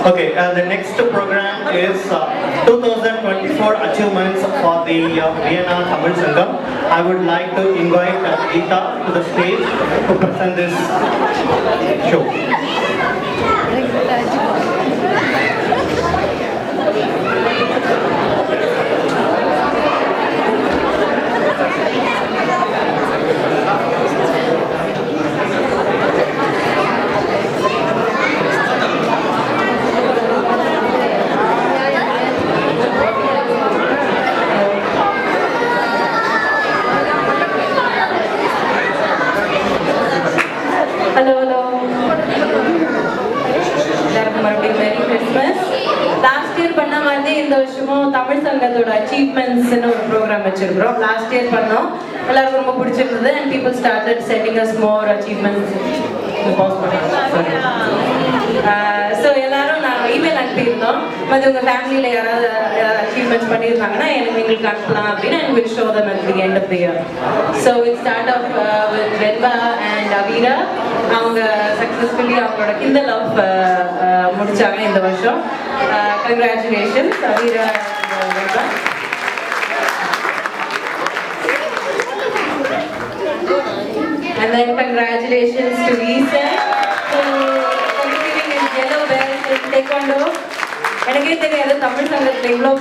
Okay, the next program is 2024 achievements for the Vienna Tamil Sangam. I would like to invite Geeta to the stage to present this show. Tamil சங்கத்தோட அச்சீவ்மெண்ட்ஸ்னு ஒரு program வச்சிருக்கிறோம். Last year பண்ணோம், எல்லாருக்கும் ரொம்ப பிடிச்சிருந்தது. And people started setting as more achievements. So எல்லாரும் நாங்கள் email அனுப்பியிருந்தோம். அது உங்கள் ஃபேமிலியில் யாராவது அச்சீவ்மெண்ட்ஸ் பண்ணியிருந்தாங்கன்னா எங்களுக்கு அனுப்பலாம் அப்படின்னு and will show them at the end of the year. So it start off with Velva and Aveera. அவங்க சக்ஸஸ்ஃபுல்லி அவங்களோட கிண்டல் ஆஃப் முடிச்சாங்க இந்த வருஷம். Congratulations Aveera and Velva. And then congratulations to Lisa for completing his yellow belt in Taekwondo. எனக்கே தெரியாது தமிழ் சங்கத்தில் இவ்வளோ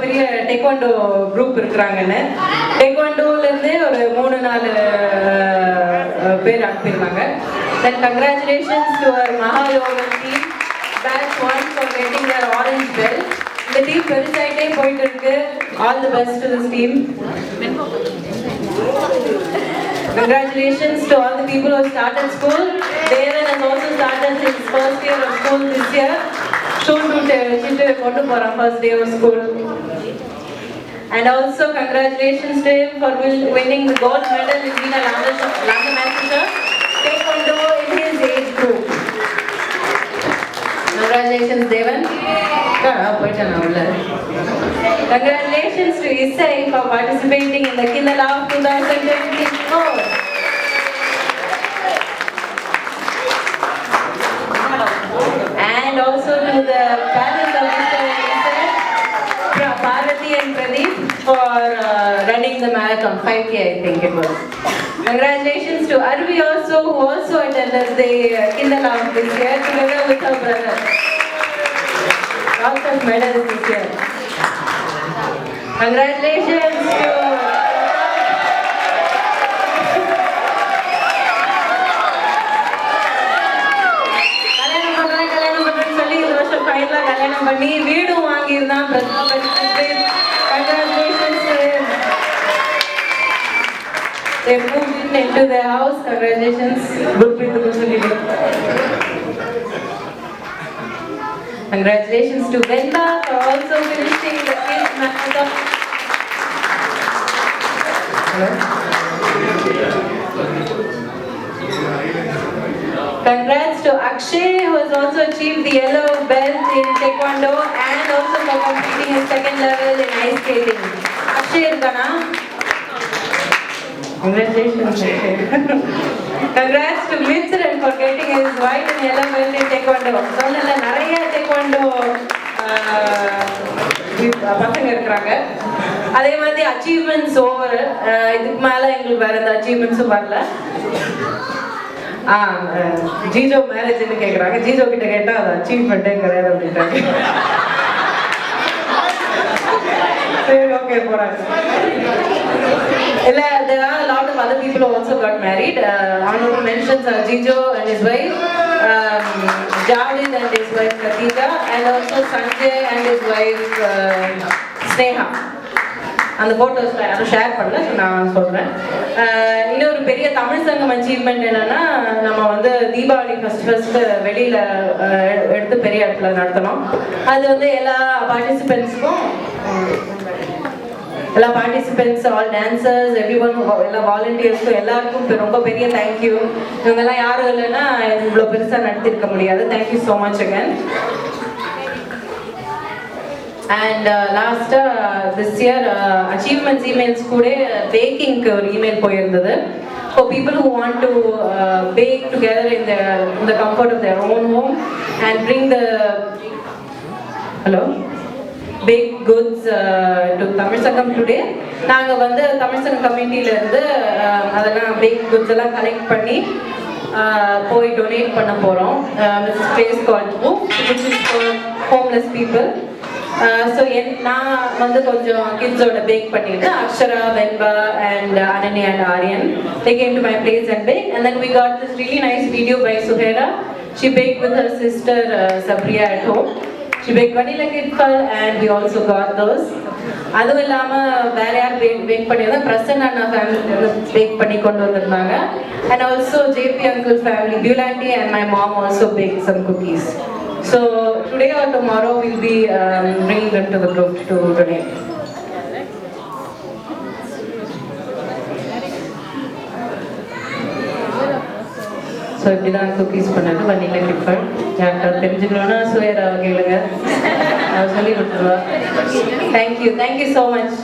பெரிய டேக்வாண்டோ குரூப் இருக்கிறாங்கன்னு. டேக்வாண்டோலேருந்தே ஒரு 3-4 பேர் அனுப்பியிருந்தாங்க. Then congratulations to our Mahayoga team, batch 1 for getting their orange belt. The team பெருசாயிட்டே போயிட்டு இருக்கு. All the best to this team. Congratulations to all the people who started school. Devan has also started his first year of school this year. Soon to Chittu கொண்டு போறான் first day of school. And also congratulations to him for winning the gold medal in Veena Langamashita Taekwondo in his age group. Congratulations Devan. Congratulations to Isai for participating in the Kindle of 2024. And also to the parents of Mr. Isai, Parvati and Pradeep for running the marathon, 5K I think it was. Congratulations to Arvi also, who also attended the Kindle of this year together with her brother. Lots of medals this year. Congratulations to கல்யாணம் பண்றேன்னு சொல்லி இந்த வருஷம் ஃபைனலா கல்யாணம் பண்ணி வீடும் வாங்கியிருந்தான். Congratulations to him. They moved into their house. Congratulations. Good people to live. Congratulations to Velva for also finishing the kids marathon. Congrats to Akshay, who has also achieved the yellow belt in Taekwondo and also for completing his second level in ice skating. Akshay is gonna. Congratulations, Akshay. Congrats to Mithran for getting his white and yellow belt in Taekwondo. சொன்னல நிறைய Taekwondo பசங்க இருக்காங்க. அதே மாதிரி achievements over. இதுக்கு மேல எங்களுக்கு வேற எந்த அச்சீவ்மெண்ட்ஸும் வரல. ஜீஜோ மேரேஜ்னு கேக்குறாங்க. ஜீஜோ கிட்ட கேட்டா அது அச்சீவ்மெண்ட்டே கிடையாது அப்படின்ட்டாங்க. சரி ஓகே போறாங்க. There are a lot of other people who also got married. Honorable mentions are Jijo and his wife, Javed and his wife Katika, and also Sanjay and his wife Sneha. அந்த போட்டோஸ்ல யாரும் share பண்ணல, நான் சொல்றேன். இன்னொரு பெரிய தமிழ் சங்கம் achievement என்னன்னா, நம்ம வந்து தீபாவளி ஃபர்ஸ்ட் வெளியில எடுத்து பெரிய இடத்துல நடத்தணும். அது வந்து எல்லா பார்ட்டிசிபென்ட்ஸ்க்கும் ஆல் டான்சர்ஸ் எவ்ரிஒன் எல்லா வாலண்டியர்ஸ்க்கும் எல்லாருக்கும் ரொம்ப பெரிய தேங்க்யூ. இவங்கெல்லாம் யாரும் இல்லைன்னா இவ்வளோ பெருசாக நடத்திருக்க முடியாது. Thank you so much again. And last this year achievements emails கூட பேக்கிங்க்கு ஒரு இமெயில் போயிருந்தது. for people who want to bake together in the comfort of their own home and bring the baked goods to Tamil Sangam today. நாங்க வந்து தமிழ் சங்கம் கமிட்டில இருந்து அதெல்லாம் baked goods எல்லாம் collect பண்ணி போய் டொனேட் பண்ண போறோம். This is place called Roof, which is for homeless people. So நான் வந்து கொஞ்சம் கிட்ஸோட பேக் பண்ணிட்டு அக்ஷரா, வெண்பா and Ananya and Aryan, they came to my place and baked, and then we got this really nice video by Suhera. She baked with her sister Sabriya at home. She baked vanilla kidful and we also got those. அதுவும் இல்லாமல் வேற யார் back பண்ணியிருந்தா பிரசன் அண்ணா family pack பண்ணி கொண்டு வந்திருந்தாங்க. And also JP uncle family, Dulanti and my mom also baked some cookies. So today or tomorrow we'll be bringing them to the group to donate. So இப்படி தான் குக்கீஸ் பண்ணது vanilla Kiefer. யாருக்காவது தெரிஞ்சுக்கணுன்னா சுயராக கேளுங்க, அவர் சொல்லி கொடுத்துருவா. Thank you so much.